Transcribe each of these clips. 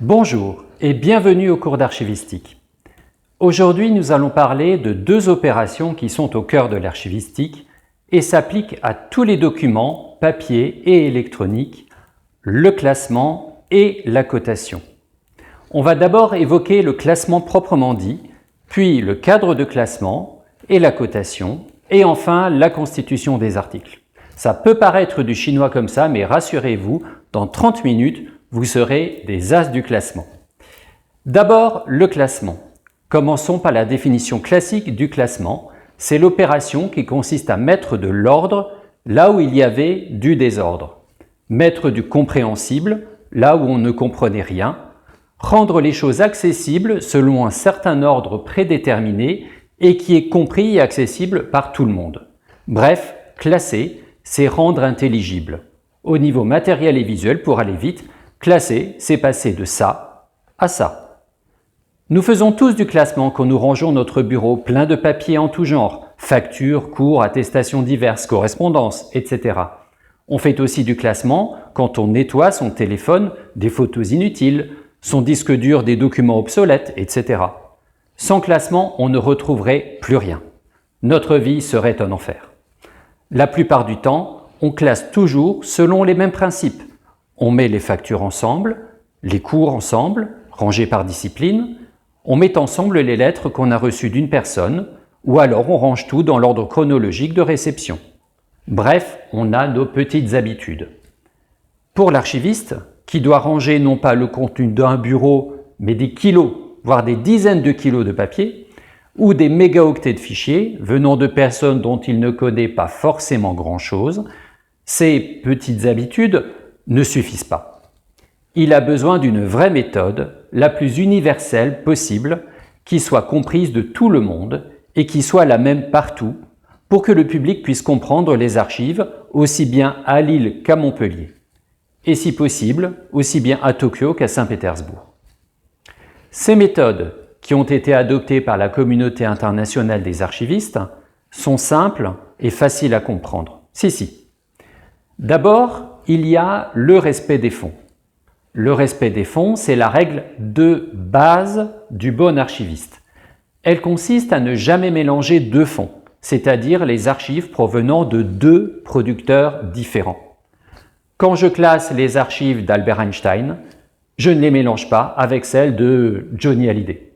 Bonjour et bienvenue au cours d'archivistique. Aujourd'hui, nous allons parler de deux opérations qui sont au cœur de l'archivistique et s'appliquent à tous les documents, papier et électroniques, le classement et la cotation. On va d'abord évoquer le classement proprement dit, puis le cadre de classement et la cotation, et enfin la constitution des articles. Ça peut paraître du chinois comme ça, mais rassurez-vous, dans 30 minutes, vous serez des as du classement. D'abord, le classement. Commençons par la définition classique du classement. C'est l'opération qui consiste à mettre de l'ordre là où il y avait du désordre. Mettre du compréhensible là où on ne comprenait rien. Rendre les choses accessibles selon un certain ordre prédéterminé et qui est compris et accessible par tout le monde. Bref, classer, c'est rendre intelligible. Au niveau matériel et visuel, pour aller vite, classer, c'est passer de ça à ça. Nous faisons tous du classement quand nous rangeons notre bureau plein de papiers en tout genre, factures, cours, attestations diverses, correspondances, etc. On fait aussi du classement quand on nettoie son téléphone des photos inutiles, son disque dur des documents obsolètes, etc. Sans classement, on ne retrouverait plus rien. Notre vie serait un enfer. La plupart du temps, on classe toujours selon les mêmes principes. On met les factures ensemble, les cours ensemble, rangés par discipline. On met ensemble les lettres qu'on a reçues d'une personne, ou alors on range tout dans l'ordre chronologique de réception. Bref, on a nos petites habitudes. Pour l'archiviste, qui doit ranger non pas le contenu d'un bureau, mais des kilos, voire des dizaines de kilos de papier, ou des mégaoctets de fichiers venant de personnes dont il ne connaît pas forcément grand-chose, ces petites habitudes ne suffisent pas. Il a besoin d'une vraie méthode, la plus universelle possible, qui soit comprise de tout le monde et qui soit la même partout, pour que le public puisse comprendre les archives aussi bien à Lille qu'à Montpellier, et si possible, aussi bien à Tokyo qu'à Saint-Pétersbourg. Ces méthodes, qui ont été adoptées par la communauté internationale des archivistes, sont simples et faciles à comprendre. Si. D'abord, il y a le respect des fonds. Le respect des fonds, c'est la règle de base du bon archiviste. Elle consiste à ne jamais mélanger deux fonds, c'est-à-dire les archives provenant de deux producteurs différents. Quand je classe les archives d'Albert Einstein, je ne les mélange pas avec celles de Johnny Hallyday.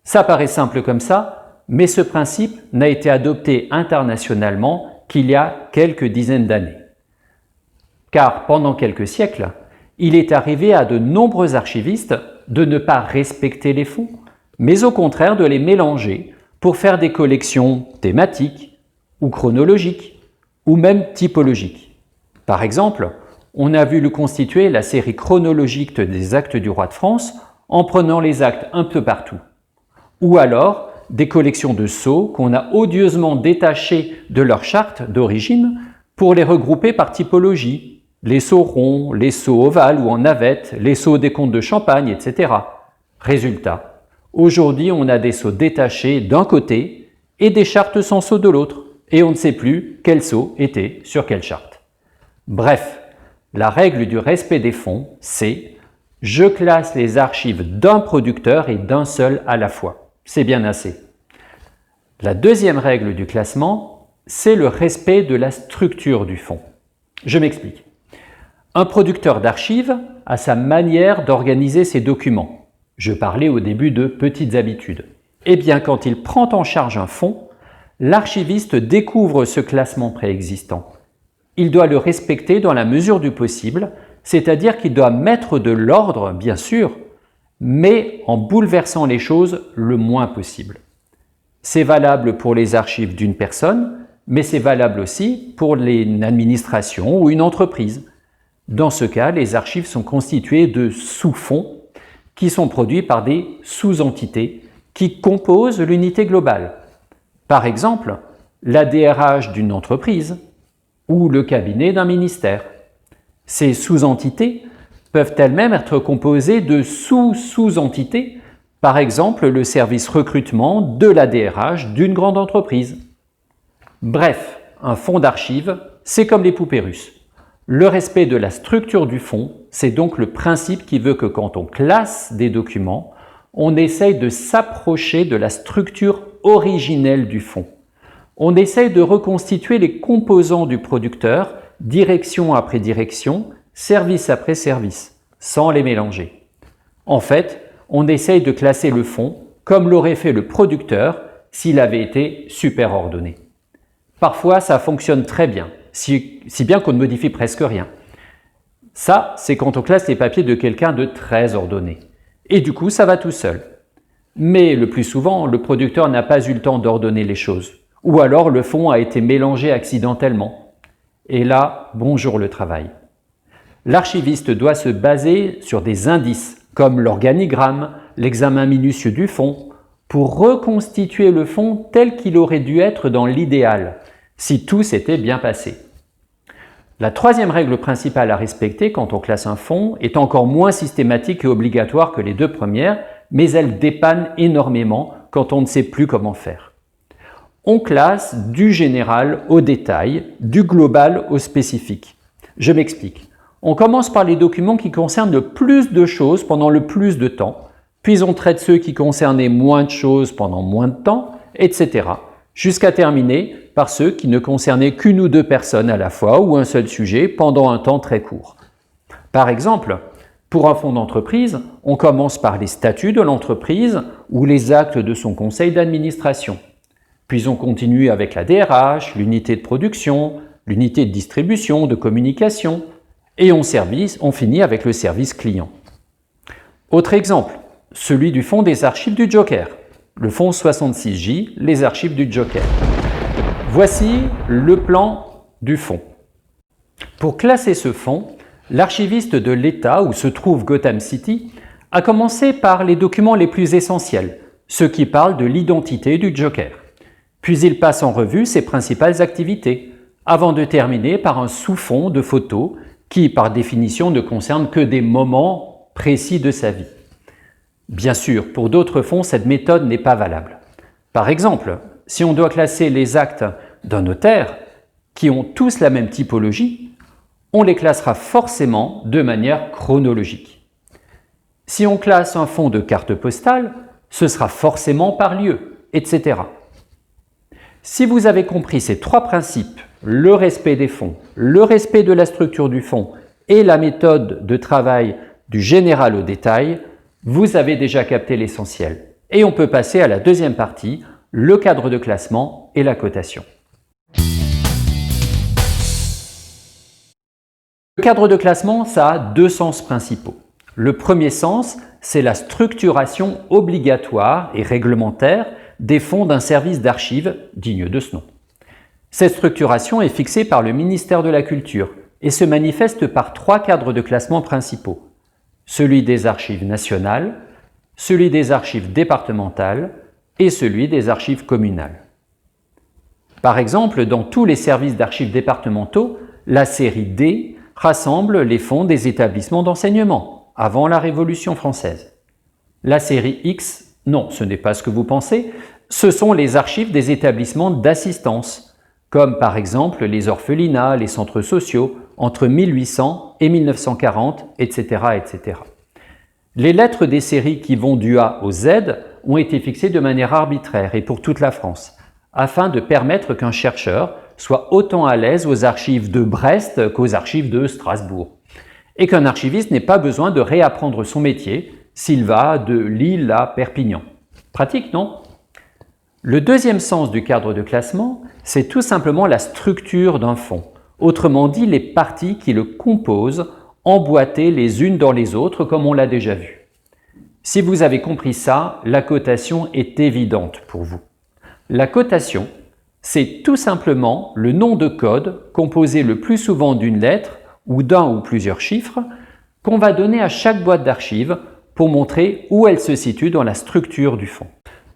Ça paraît simple comme ça, mais ce principe n'a été adopté internationalement qu'il y a quelques dizaines d'années. Car pendant quelques siècles, il est arrivé à de nombreux archivistes de ne pas respecter les fonds, mais au contraire de les mélanger pour faire des collections thématiques ou chronologiques ou même typologiques. Par exemple, on a vu constituer la série chronologique des actes du roi de France en prenant les actes un peu partout. Ou alors des collections de sceaux qu'on a odieusement détachés de leur charte d'origine pour les regrouper par typologie. Les seaux ronds, les seaux ovales ou en navette, les seaux des comtes de Champagne, etc. Résultat, aujourd'hui on a des seaux détachés d'un côté et des chartes sans seaux de l'autre, et on ne sait plus quel seau était sur quelle charte. Bref, la règle du respect des fonds, c'est « je classe les archives d'un producteur et d'un seul à la fois ». C'est bien assez. La deuxième règle du classement, c'est le respect de la structure du fonds. Je m'explique. Un producteur d'archives a sa manière d'organiser ses documents. Je parlais au début de petites habitudes. Eh bien, quand il prend en charge un fonds, l'archiviste découvre ce classement préexistant. Il doit le respecter dans la mesure du possible, c'est-à-dire qu'il doit mettre de l'ordre, bien sûr, mais en bouleversant les choses le moins possible. C'est valable pour les archives d'une personne, mais c'est valable aussi pour une administration ou une entreprise. Dans ce cas, les archives sont constituées de sous-fonds qui sont produits par des sous-entités qui composent l'unité globale. Par exemple, la DRH d'une entreprise ou le cabinet d'un ministère. Ces sous-entités peuvent elles-mêmes être composées de sous-sous-entités, par exemple le service recrutement de la DRH d'une grande entreprise. Bref, un fonds d'archives, c'est comme les poupées russes. Le respect de la structure du fonds, c'est donc le principe qui veut que quand on classe des documents, on essaye de s'approcher de la structure originelle du fonds. On essaye de reconstituer les composants du producteur, direction après direction, service après service, sans les mélanger. En fait, on essaye de classer le fonds comme l'aurait fait le producteur s'il avait été super ordonné. Parfois, ça fonctionne très bien, si bien qu'on ne modifie presque rien. Ça, c'est quand on classe les papiers de quelqu'un de très ordonné. Et du coup, ça va tout seul. Mais le plus souvent, le producteur n'a pas eu le temps d'ordonner les choses. Ou alors le fonds a été mélangé accidentellement. Et là, bonjour le travail. L'archiviste doit se baser sur des indices, comme l'organigramme, l'examen minutieux du fonds, pour reconstituer le fonds tel qu'il aurait dû être dans l'idéal, si tout s'était bien passé. La troisième règle principale à respecter quand on classe un fonds est encore moins systématique et obligatoire que les deux premières, mais elle dépanne énormément quand on ne sait plus comment faire. On classe du général au détail, du global au spécifique. Je m'explique. On commence par les documents qui concernent le plus de choses pendant le plus de temps, puis on traite ceux qui concernaient moins de choses pendant moins de temps, etc. jusqu'à terminer par ceux qui ne concernaient qu'une ou deux personnes à la fois ou un seul sujet pendant un temps très court. Par exemple, pour un fonds d'entreprise, on commence par les statuts de l'entreprise ou les actes de son conseil d'administration. Puis on continue avec la DRH, l'unité de production, l'unité de distribution, de communication, et on finit avec le service client. Autre exemple, celui du fonds des archives du Joker, le fonds 66J, les archives du Joker. Voici le plan du fonds. Pour classer ce fonds, l'archiviste de l'État où se trouve Gotham City a commencé par les documents les plus essentiels, ceux qui parlent de l'identité du Joker. Puis il passe en revue ses principales activités, avant de terminer par un sous-fond de photos qui, par définition, ne concerne que des moments précis de sa vie. Bien sûr, pour d'autres fonds, cette méthode n'est pas valable. Par exemple, si on doit classer les actes d'un notaire, qui ont tous la même typologie, on les classera forcément de manière chronologique. Si on classe un fonds de carte postale, ce sera forcément par lieu, etc. Si vous avez compris ces trois principes, le respect des fonds, le respect de la structure du fonds et la méthode de travail du général au détail, vous avez déjà capté l'essentiel. Et on peut passer à la deuxième partie, le cadre de classement et la cotation. Le cadre de classement, ça a deux sens principaux. Le premier sens, c'est la structuration obligatoire et réglementaire des fonds d'un service d'archives digne de ce nom. Cette structuration est fixée par le ministère de la Culture et se manifeste par trois cadres de classement principaux. Celui des archives nationales, celui des archives départementales et celui des archives communales. Par exemple, dans tous les services d'archives départementaux, la série D rassemble les fonds des établissements d'enseignement, avant la Révolution française. La série X, non, ce n'est pas ce que vous pensez, ce sont les archives des établissements d'assistance, comme par exemple les orphelinats, les centres sociaux, entre 1800 et 1940, etc., etc. Les lettres des séries qui vont du A au Z ont été fixées de manière arbitraire et pour toute la France, afin de permettre qu'un chercheur soit autant à l'aise aux archives de Brest qu'aux archives de Strasbourg, et qu'un archiviste n'ait pas besoin de réapprendre son métier s'il va de Lille à Perpignan. Pratique, non? Le deuxième sens du cadre de classement, c'est tout simplement la structure d'un fonds, autrement dit les parties qui le composent, emboîtées les unes dans les autres comme on l'a déjà vu. Si vous avez compris ça, la cotation est évidente pour vous. La cotation, c'est tout simplement le nom de code composé le plus souvent d'une lettre ou d'un ou plusieurs chiffres qu'on va donner à chaque boîte d'archives pour montrer où elle se situe dans la structure du fonds.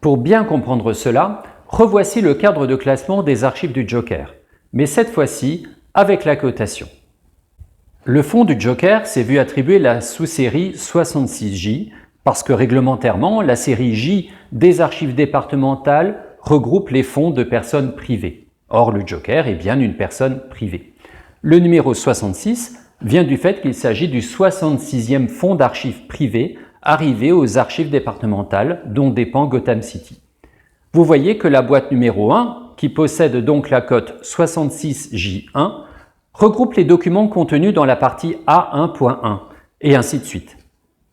Pour bien comprendre cela, revoici le cadre de classement des archives du Joker, mais cette fois-ci avec la cotation. Le fonds du Joker s'est vu attribuer la sous-série 66J parce que réglementairement, la série J des archives départementales regroupe les fonds de personnes privées. Or, le Joker est bien une personne privée. Le numéro 66 vient du fait qu'il s'agit du 66e fonds d'archives privées arrivé aux archives départementales dont dépend Gotham City. Vous voyez que la boîte numéro 1, qui possède donc la cote 66J1, regroupe les documents contenus dans la partie A1.1 et ainsi de suite.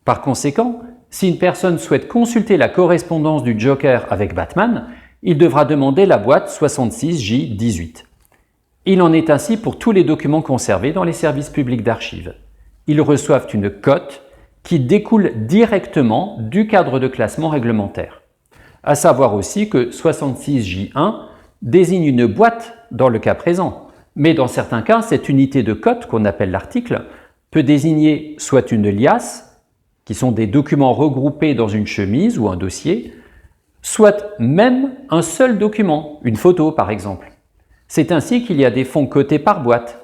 Par conséquent, si une personne souhaite consulter la correspondance du Joker avec Batman, il devra demander la boîte 66J18. Il en est ainsi pour tous les documents conservés dans les services publics d'archives. Ils reçoivent une cote qui découle directement du cadre de classement réglementaire. À savoir aussi que 66J1 désigne une boîte dans le cas présent, mais dans certains cas, cette unité de cote qu'on appelle l'article peut désigner soit une liasse, qui sont des documents regroupés dans une chemise ou un dossier, soit même un seul document, une photo par exemple. C'est ainsi qu'il y a des fonds cotés par boîte.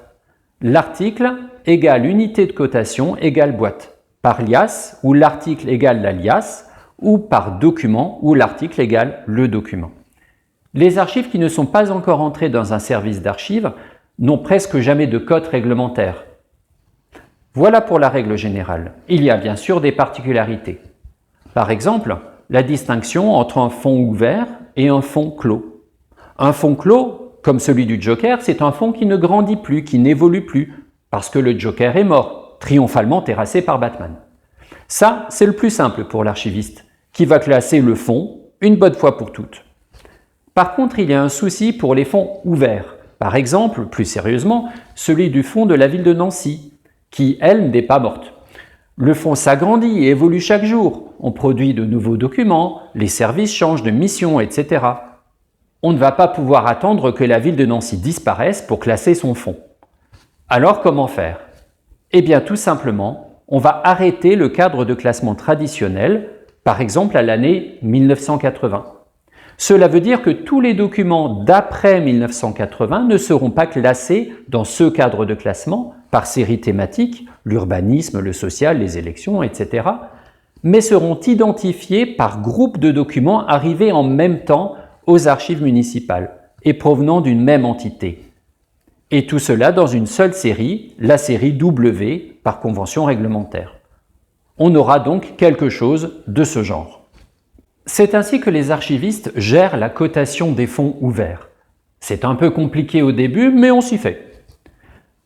L'article égale unité de cotation égale boîte, par liasse où l'article égale la liasse, ou par document où l'article égale le document. Les archives qui ne sont pas encore entrées dans un service d'archives n'ont presque jamais de cote réglementaire. Voilà pour la règle générale. Il y a bien sûr des particularités. Par exemple, la distinction entre un fonds ouvert et un fonds clos. Un fonds clos, comme celui du Joker, c'est un fonds qui ne grandit plus, qui n'évolue plus, parce que le Joker est mort, triomphalement terrassé par Batman. Ça, c'est le plus simple pour l'archiviste, qui va classer le fonds une bonne fois pour toutes. Par contre, il y a un souci pour les fonds ouverts. Par exemple, plus sérieusement, celui du fonds de la ville de Nancy, qui, elle, n'est pas morte. Le fonds s'agrandit et évolue chaque jour. On produit de nouveaux documents, les services changent de mission, etc. On ne va pas pouvoir attendre que la ville de Nancy disparaisse pour classer son fonds. Alors comment faire? Eh bien tout simplement, on va arrêter le cadre de classement traditionnel, par exemple à l'année 1980. Cela veut dire que tous les documents d'après 1980 ne seront pas classés dans ce cadre de classement par série thématique, l'urbanisme, le social, les élections, etc., mais seront identifiés par groupe de documents arrivés en même temps aux archives municipales et provenant d'une même entité. Et tout cela dans une seule série, la série W par convention réglementaire. On aura donc quelque chose de ce genre. C'est ainsi que les archivistes gèrent la cotation des fonds ouverts. C'est un peu compliqué au début, mais on s'y fait.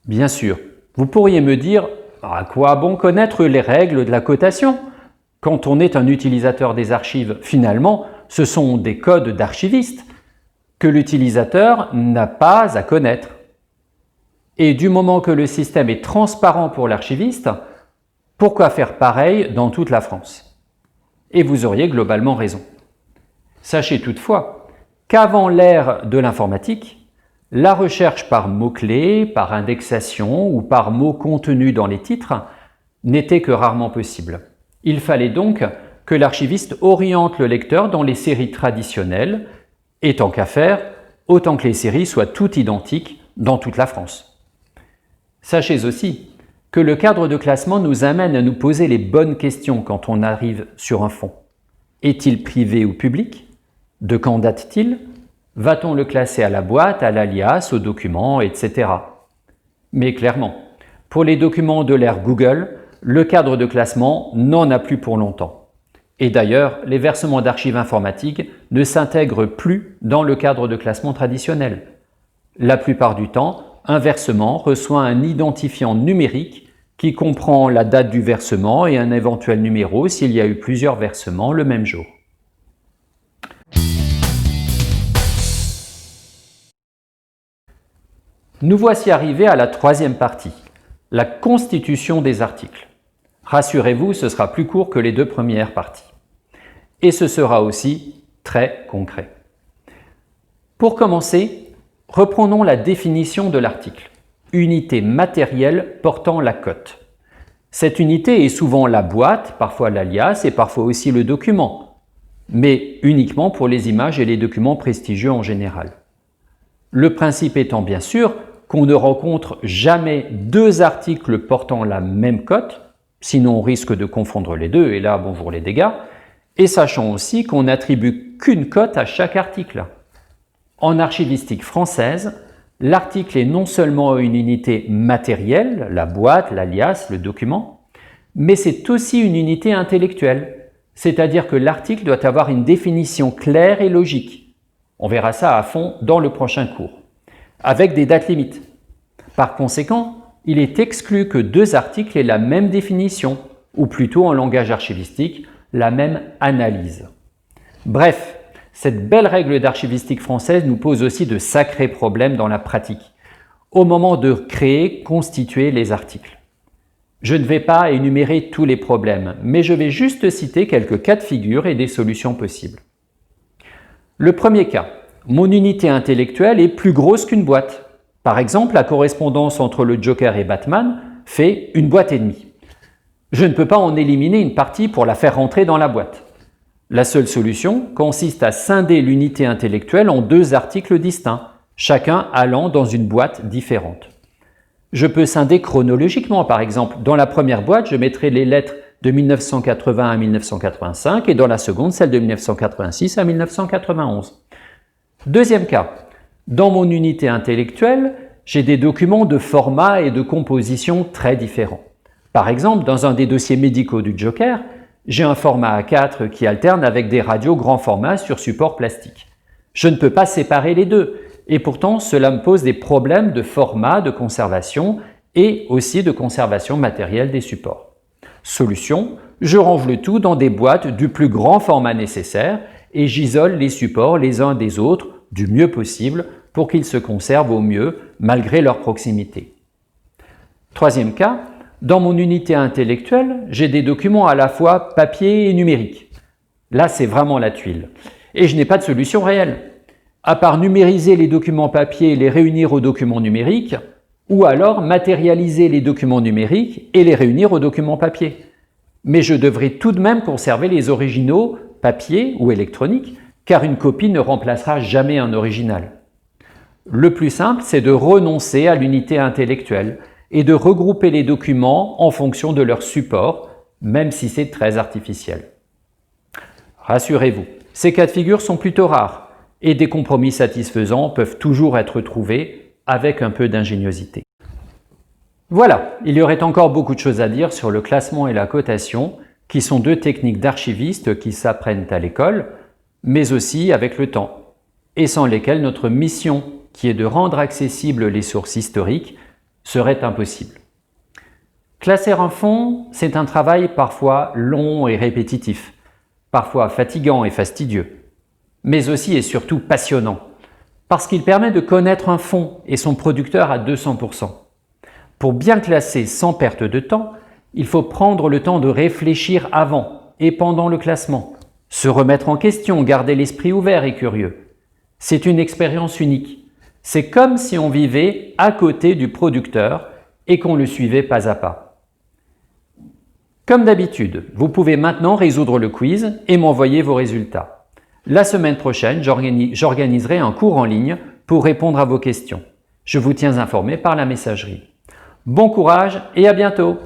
Bien sûr, vous pourriez me dire « à quoi bon connaître les règles de la cotation ?» Quand on est un utilisateur des archives, finalement, ce sont des codes d'archivistes que l'utilisateur n'a pas à connaître. Et du moment que le système est transparent pour l'archiviste, pourquoi faire pareil dans toute la France? Et vous auriez globalement raison. Sachez toutefois qu'avant l'ère de l'informatique, la recherche par mots-clés, par indexation ou par mots contenus dans les titres n'était que rarement possible. Il fallait donc que l'archiviste oriente le lecteur dans les séries traditionnelles, et tant qu'à faire, autant que les séries soient toutes identiques dans toute la France. Sachez aussi que le cadre de classement nous amène à nous poser les bonnes questions quand on arrive sur un fonds. Est-il privé ou public? De quand date-t-il? Va-t-on le classer à la boîte, à l'alias, au document, etc. Mais clairement, pour les documents de l'ère Google, le cadre de classement n'en a plus pour longtemps. Et d'ailleurs, les versements d'archives informatiques ne s'intègrent plus dans le cadre de classement traditionnel. La plupart du temps, un versement reçoit un identifiant numérique qui comprend la date du versement et un éventuel numéro s'il y a eu plusieurs versements le même jour. Nous voici arrivés à la troisième partie, la constitution des articles. Rassurez-vous, ce sera plus court que les deux premières parties. Et ce sera aussi très concret. Pour commencer, reprenons la définition de l'article. Unité matérielle portant la cote. Cette unité est souvent la boîte, parfois l'alias et parfois aussi le document, mais uniquement pour les images et les documents prestigieux en général. Le principe étant bien sûr qu'on ne rencontre jamais deux articles portant la même cote, sinon on risque de confondre les deux, et là, bonjour les dégâts, et sachant aussi qu'on n'attribue qu'une cote à chaque article. En archivistique française, l'article est non seulement une unité matérielle, la boîte, l'alias, le document, mais c'est aussi une unité intellectuelle, c'est-à-dire que l'article doit avoir une définition claire et logique. On verra ça à fond dans le prochain cours, avec des dates limites. Par conséquent, il est exclu que deux articles aient la même définition, ou plutôt en langage archivistique, la même analyse. Bref, cette belle règle d'archivistique française nous pose aussi de sacrés problèmes dans la pratique, au moment de créer, constituer les articles. Je ne vais pas énumérer tous les problèmes, mais je vais juste citer quelques cas de figure et des solutions possibles. Le premier cas, mon unité intellectuelle est plus grosse qu'une boîte. Par exemple, la correspondance entre le Joker et Batman fait une boîte et demie. Je ne peux pas en éliminer une partie pour la faire rentrer dans la boîte. La seule solution consiste à scinder l'unité intellectuelle en deux articles distincts, chacun allant dans une boîte différente. Je peux scinder chronologiquement, par exemple. Dans la première boîte, je mettrai les lettres de 1980 à 1985 et dans la seconde, celle de 1986 à 1991. Deuxième cas, dans mon unité intellectuelle, j'ai des documents de format et de composition très différents. Par exemple, dans un des dossiers médicaux du Joker, j'ai un format A4 qui alterne avec des radios grand format sur support plastique. Je ne peux pas séparer les deux et pourtant cela me pose des problèmes de format, de conservation et aussi de conservation matérielle des supports. Solution, je range le tout dans des boîtes du plus grand format nécessaire et j'isole les supports les uns des autres du mieux possible pour qu'ils se conservent au mieux malgré leur proximité. Troisième cas, dans mon unité intellectuelle, j'ai des documents à la fois papier et numérique. Là, c'est vraiment la tuile. Et je n'ai pas de solution réelle, à part numériser les documents papier et les réunir aux documents numériques, ou alors matérialiser les documents numériques et les réunir aux documents papier. Mais je devrais tout de même conserver les originaux papier ou électroniques, car une copie ne remplacera jamais un original. Le plus simple, c'est de renoncer à l'unité intellectuelle et de regrouper les documents en fonction de leur support, même si c'est très artificiel. Rassurez-vous, ces cas de figure sont plutôt rares et des compromis satisfaisants peuvent toujours être trouvés avec un peu d'ingéniosité. Voilà, il y aurait encore beaucoup de choses à dire sur le classement et la cotation, qui sont deux techniques d'archivistes qui s'apprennent à l'école, mais aussi avec le temps, et sans lesquelles notre mission, qui est de rendre accessibles les sources historiques, serait impossible. Classer un fonds, c'est un travail parfois long et répétitif, parfois fatigant et fastidieux, mais aussi et surtout passionnant, parce qu'il permet de connaître un fonds et son producteur à 200%. Pour bien classer sans perte de temps, il faut prendre le temps de réfléchir avant et pendant le classement, se remettre en question, garder l'esprit ouvert et curieux. C'est une expérience unique. C'est comme si on vivait à côté du producteur et qu'on le suivait pas à pas. Comme d'habitude, vous pouvez maintenant résoudre le quiz et m'envoyer vos résultats. La semaine prochaine, j'organiserai un cours en ligne pour répondre à vos questions. Je vous tiens informé par la messagerie. Bon courage et à bientôt!